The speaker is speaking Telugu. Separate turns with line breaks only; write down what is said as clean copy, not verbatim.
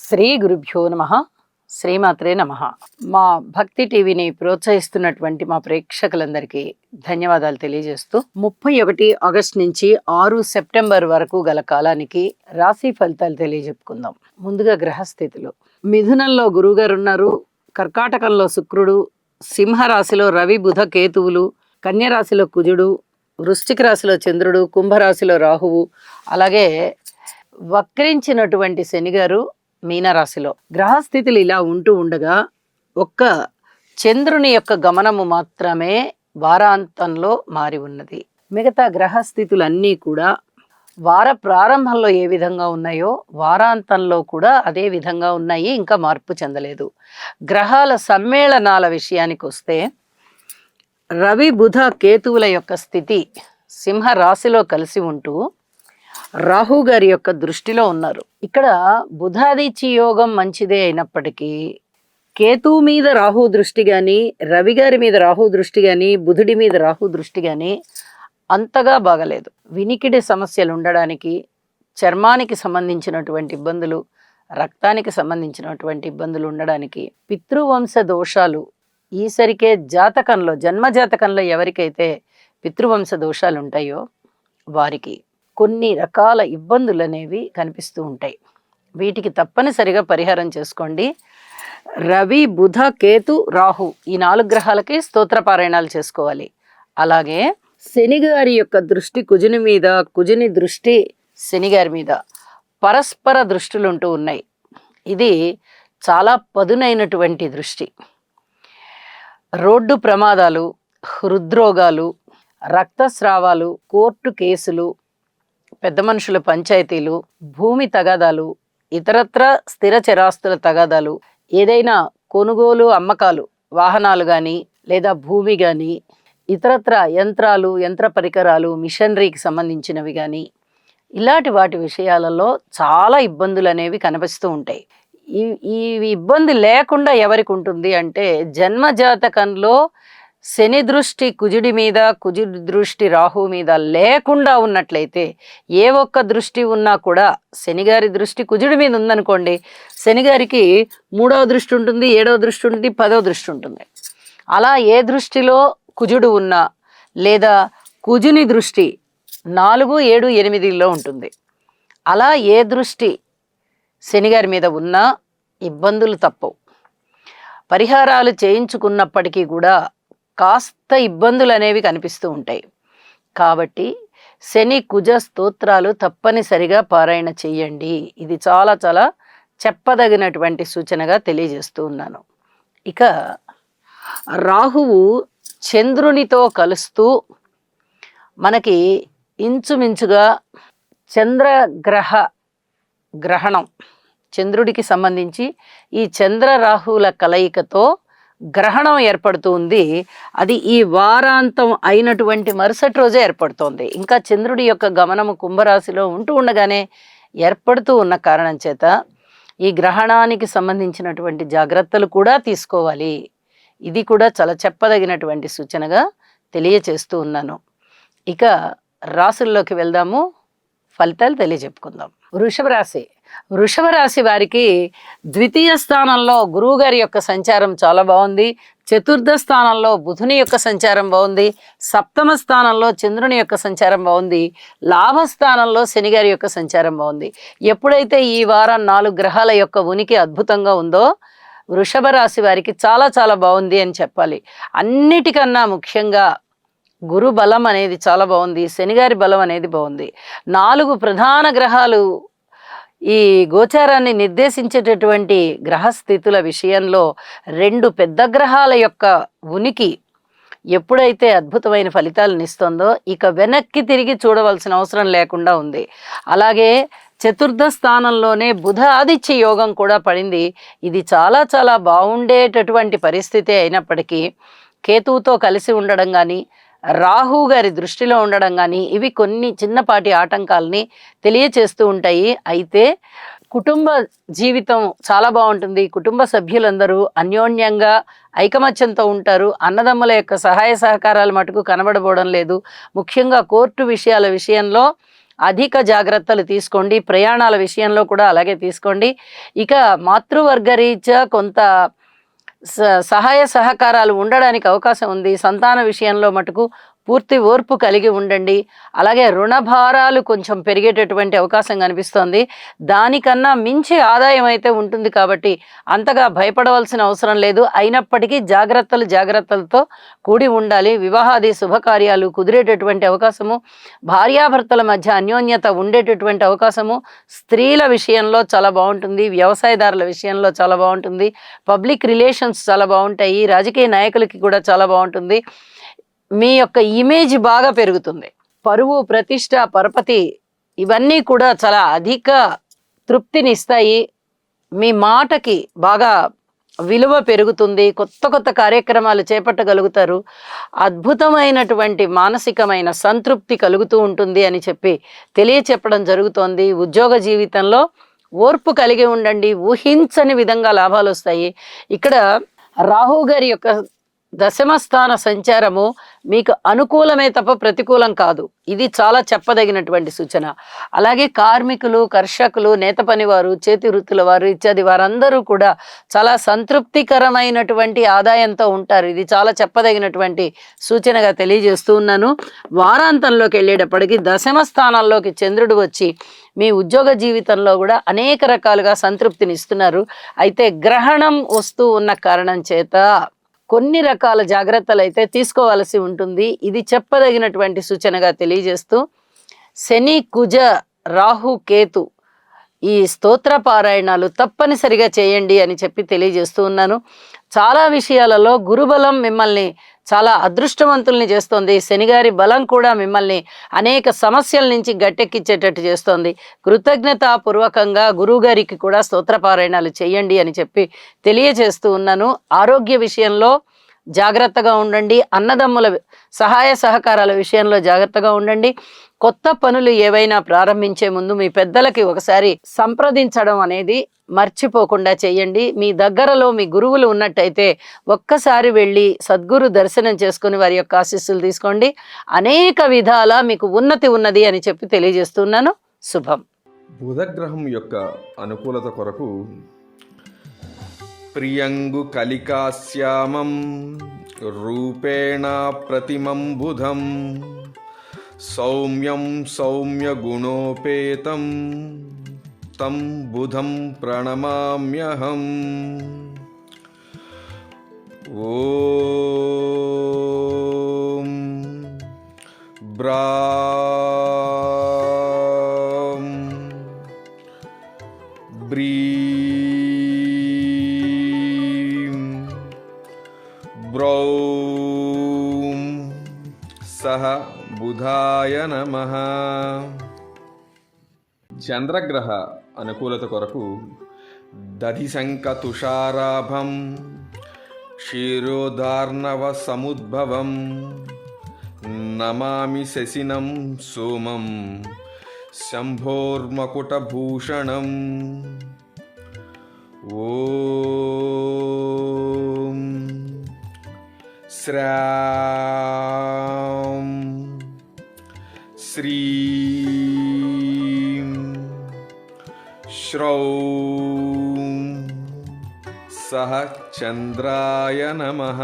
శ్రీ గురుభ్యో నమః. శ్రీమాత్రే నమః. మా భక్తి టీవీని ప్రోత్సహిస్తున్నటువంటి మా ప్రేక్షకులందరికీ ధన్యవాదాలు తెలియజేస్తూ 31 ఆగస్టు నుంచి 6 సెప్టెంబర్ వరకు గల కాలానికి రాశి ఫలితాలు తెలియజెప్పుకుందాం. ముందుగా గ్రహస్థితులు. మిథునంలో గురువుగారు ఉన్నారు, కర్కాటకంలో శుక్రుడు, సింహరాశిలో రవి బుధ కేతువులు, కన్యరాశిలో కుజుడు, వృశ్చిక రాశిలో చంద్రుడు, కుంభరాశిలో రాహువు, అలాగే వక్రించినటువంటి శనిగారు మీనరాశిలో. గ్రహస్థితులు ఇలా ఉంటూ ఉండగా ఒక్క చంద్రుని యొక్క గమనము మాత్రమే వారాంతంలో మారి ఉన్నది. మిగతా గ్రహస్థితులన్నీ కూడా వార ప్రారంభంలో ఏ విధంగా ఉన్నాయో వారాంతంలో కూడా అదే విధంగా ఉన్నాయి, ఇంకా మార్పు చెందలేదు. గ్రహాల సమ్మేళనాల విషయానికి వస్తే రవి బుధ కేతువుల యొక్క స్థితి సింహ రాశిలో కలిసి ఉంటూ రాహు గారి యొక్క దృష్టిలో ఉన్నారు. ఇక్కడ బుధాదిత్య యోగం మంచిదే అయినప్పటికీ కేతువు మీద రాహు దృష్టి కానీ, రవి గారి మీద రాహు దృష్టి కానీ, బుధుడి మీద రాహు దృష్టి కానీ అంతగా బాగలేదు. వినికిడి సమస్యలు ఉండడానికి, చర్మానికి సంబంధించినటువంటి ఇబ్బందులు, రక్తానికి సంబంధించినటువంటి ఇబ్బందులు ఉండడానికి, పితృవంశ దోషాలు ఈసరికే జాతకంలో జన్మజాతకంలో ఎవరికైతే పితృవంశ దోషాలు ఉంటాయో వారికి కొన్ని రకాల ఇబ్బందులు అనేవి కనిపిస్తూ ఉంటాయి. వీటికి తప్పనిసరిగా పరిహారం చేసుకోండి. రవి బుధ కేతు రాహు ఈ 4 గ్రహాలకి స్తోత్ర పారాయణాలు చేసుకోవాలి. అలాగే శనిగారి యొక్క దృష్టి కుజుని మీద, కుజుని దృష్టి శనిగారి మీద పరస్పర దృష్టిలు ఉంటూ ఉన్నాయి. ఇది చాలా పదునైనటువంటి దృష్టి. రోడ్డు ప్రమాదాలు, హృద్రోగాలు, రక్తస్రావాలు, కోర్టు కేసులు, పెద్ద మనుషుల పంచాయతీలు, భూమి తగాదాలు, ఇతరత్ర స్థిర చరాస్తుల తగాదాలు, ఏదైనా కొనుగోలు అమ్మకాలు, వాహనాలు కానీ లేదా భూమి కానీ, ఇతరత్ర యంత్రాలు, యంత్ర పరికరాలు, మిషనరీకి సంబంధించినవి కానీ ఇలాంటి వాటి విషయాలలో చాలా ఇబ్బందులు అనేవి కనిపిస్తూ ఉంటాయి. ఈ ఇబ్బంది లేకుండా ఎవరికి ఉంటుంది అంటే జన్మజాతకంలో శని దృష్టి కుజుడి మీద, కుజుడి దృష్టి రాహు మీద లేకుండా ఉన్నట్లయితే, ఏ ఒక్క దృష్టి ఉన్నా కూడా శనిగారి దృష్టి కుజుడి మీద ఉందనుకోండి, శనిగారికి 3వ దృష్టి ఉంటుంది, 7వ దృష్టి ఉంటుంది, 10వ దృష్టి ఉంటుంది. అలా ఏ దృష్టిలో కుజుడు ఉన్నా లేదా కుజుని దృష్టి 4, 7, 8లో ఉంటుంది. అలా ఏ దృష్టి శనిగారి మీద ఉన్నా ఇబ్బందులు తప్పవు. పరిహారాలు చేయించుకున్నప్పటికీ కూడా కాస్త ఇబ్బందులు అనేవి కనిపిస్తూ ఉంటాయి. కాబట్టి శని కుజ స్తోత్రాలు తప్పనిసరిగా పారాయణ చెయ్యండి. ఇది చాలా చాలా చెప్పదగినటువంటి సూచనగా తెలియజేస్తూ ఉన్నాను. ఇక రాహువు చంద్రునితో కలుస్తూ మనకి ఇంచుమించుగా చంద్రగ్రహ గ్రహణం, చంద్రుడికి సంబంధించి ఈ చంద్ర రాహువుల కలయికతో గ్రహణం ఏర్పడుతుంది. అది ఈ వారాంతం అయినటువంటి మరుసటి రోజే ఏర్పడుతోంది. ఇంకా చంద్రుడి యొక్క గమనము కుంభరాశిలో ఉంటూ ఉండగానే ఏర్పడుతూ ఉన్న కారణం చేత ఈ గ్రహణానికి సంబంధించినటువంటి జాగ్రత్తలు కూడా తీసుకోవాలి. ఇది కూడా చాలా చెప్పదగినటువంటి సూచనగా తెలియచేస్తూ ఉన్నాను. ఇక రాశుల్లోకి వెళ్దాము, ఫలితాలు తెలియజెప్పుకుందాం. వృషభ రాశి వారికి ద్వితీయ స్థానంలో గురువు గారి యొక్క సంచారం చాలా బాగుంది. చతుర్థ స్థానంలో బుధుని యొక్క సంచారం బాగుంది. సప్తమ స్థానంలో చంద్రుని యొక్క సంచారం బాగుంది. లాభస్థానంలో శనిగారి యొక్క సంచారం బాగుంది. ఎప్పుడైతే ఈ వారం 4 గ్రహాల యొక్క ఉనికి అద్భుతంగా ఉందో వృషభ రాశి వారికి చాలా చాలా బాగుంది అని చెప్పాలి. అన్నిటికన్నా ముఖ్యంగా గురు బలం అనేది చాలా బాగుంది, శనిగారి బలం అనేది బాగుంది. 4 ప్రధాన గ్రహాలు ఈ గోచారాన్ని నిర్దేశించేటటువంటి గ్రహస్థితుల విషయంలో 2 పెద్ద గ్రహాల యొక్క ఉనికి ఎప్పుడైతే అద్భుతమైన ఫలితాలను ఇస్తుందో ఇక వెనక్కి తిరిగి చూడవలసిన అవసరం లేకుండా ఉంది. అలాగే చతుర్థ స్థానంలోనే బుధ ఆదిత్య యోగం కూడా పడింది. ఇది చాలా చాలా బాగుండేటటువంటి పరిస్థితి అయినప్పటికీ కేతువుతో కలిసి ఉండడం కానీ, రాహు గారి దృష్టిలో ఉండడం కానీ ఇవి కొన్ని చిన్నపాటి ఆటంకాలని తెలియచేస్తూ ఉంటాయి. అయితే కుటుంబ జీవితం చాలా బాగుంటుంది. కుటుంబ సభ్యులందరూ అన్యోన్యంగా ఐకమత్యంతో ఉంటారు. అన్నదమ్ముల యొక్క సహాయ సహకారాలు మటుకు కనబడబోవడం లేదు. ముఖ్యంగా కోర్టు విషయాల విషయంలో అధిక జాగ్రత్తలు తీసుకోండి. ప్రయాణాల విషయంలో కూడా అలాగే తీసుకోండి. ఇక మాతృవర్గ రీత్యా కొంత సహాయ సహకారాలు ఉండడానికి అవకాశం ఉంది. సంతాన విషయంలో మటుకు పూర్తి ఓర్పు కలిగి ఉండండి. అలాగే రుణభారాలు కొంచెం పెరిగేటటువంటి అవకాశం కనిపిస్తోంది. దానికన్నా మించి ఆదాయం అయితే ఉంటుంది కాబట్టి అంతగా భయపడవలసిన అవసరం లేదు. అయినప్పటికీ జాగ్రత్తలతో కూడి ఉండాలి. వివాహాది శుభకార్యాలు కుదిరేటటువంటి అవకాశము, భార్యాభర్తల మధ్య అన్యోన్యత ఉండేటటువంటి అవకాశము, స్త్రీల విషయంలో చాలా బాగుంటుంది. వ్యవసాయదారుల విషయంలో చాలా బాగుంటుంది. పబ్లిక్ రిలేషన్స్ చాలా బాగుంటాయి. రాజకీయ నాయకులకి కూడా చాలా బాగుంటుంది. మీ యొక్క ఇమేజ్ బాగా పెరుగుతుంది. పరువు, ప్రతిష్ట, పరపతి ఇవన్నీ కూడా చాలా అధిక తృప్తిని ఇస్తాయి. మీ మాటకి బాగా విలువ పెరుగుతుంది. కొత్త కార్యక్రమాలు చేపట్టగలుగుతారు. అద్భుతమైనటువంటి మానసికమైన సంతృప్తి కలుగుతూ ఉంటుంది అని చెప్పి తెలియచెప్పడం జరుగుతోంది. ఉద్యోగ జీవితంలో ఓర్పు కలిగి ఉండండి. ఊహించని విధంగా లాభాలు వస్తాయి. ఇక్కడ రాహు గారి యొక్క దశమ స్థాన సంచారము మీకు అనుకూలమే తప్ప ప్రతికూలం కాదు. ఇది చాలా చెప్పదగినటువంటి సూచన. అలాగే కార్మికులు, కర్షకులు, నేత పనివారు, చేతి వృత్తుల వారు ఇత్యాది వారందరూ కూడా చాలా సంతృప్తికరమైనటువంటి ఆదాయంతో ఉంటారు. ఇది చాలా చెప్పదగినటువంటి సూచనగా తెలియజేస్తూ ఉన్నాను. వారాంతంలోకి వెళ్ళేటప్పటికి దశమ స్థానాల్లోకి చంద్రుడు వచ్చి మీ ఉద్యోగ జీవితంలో కూడా అనేక రకాలుగా సంతృప్తిని ఇస్తున్నారు. అయితే గ్రహణం వస్తూ ఉన్న కారణం చేత కొన్ని రకాల జాగ్రత్తలు అయితే తీసుకోవాల్సి ఉంటుంది. ఇది చెప్పదగినటువంటి సూచనగా తెలియజేస్తూ శని, కుజ, రాహు, కేతు ఈ స్తోత్ర పారాయణాలు తప్పనిసరిగా చేయండి అని చెప్పి తెలియజేస్తూ ఉన్నాను. చాలా విషయాలలో గురుబలం మిమ్మల్ని చాలా అదృష్టవంతుల్ని చేస్తోంది. శనిగారి బలం కూడా మిమ్మల్ని అనేక సమస్యల నుంచి గట్టెక్కించేటట్టు చేస్తోంది. కృతజ్ఞతాపూర్వకంగా గురువు గారికి కూడా స్తోత్రపారాయణాలు చేయండి అని చెప్పి తెలియజేస్తూ ఉన్నాను. ఆరోగ్య విషయంలో జాగ్రత్తగా ఉండండి. అన్నదమ్ముల సహాయ సహకారాల విషయంలో జాగ్రత్తగా ఉండండి. కొత్త పనులు ఏవైనా ప్రారంభించే ముందు మీ పెద్దలకి ఒకసారి సంప్రదించడం అనేది మర్చిపోకుండా చేయండి. మీ దగ్గరలో మీ గురువులు ఉన్నట్టయితే ఒక్కసారి వెళ్ళి సద్గురు దర్శనం చేసుకుని వారి యొక్క ఆశీస్సులు తీసుకోండి. అనేక విధాల మీకు ఉన్నతి ఉన్నది అని చెప్పి తెలియజేస్తున్నాను. శుభం.
బుధగ్రహం యొక్క అనుకూలత కొరకు ప్రియంగు కలికాశ్యామం రూపేణ ప్రతిమం బుధం సౌమ్యం సౌమ్య గుణోపేతం తం బుధం ప్రణమామ్యహం. ఓం బ్రాం బ్రీం బ్రౌం సహ బుధాయ నమః. చంద్రగ్రహ అనుకూలత కొరకు దధిశంక తుషారాభం క్షీరోదార్ణవ సముద్భవం నమామి శశినం సోమం శంభోర్మకుటభూషణం. ఓం శ్రాం శ్రీం శ్రౌం సహ చంద్రాయ నమః.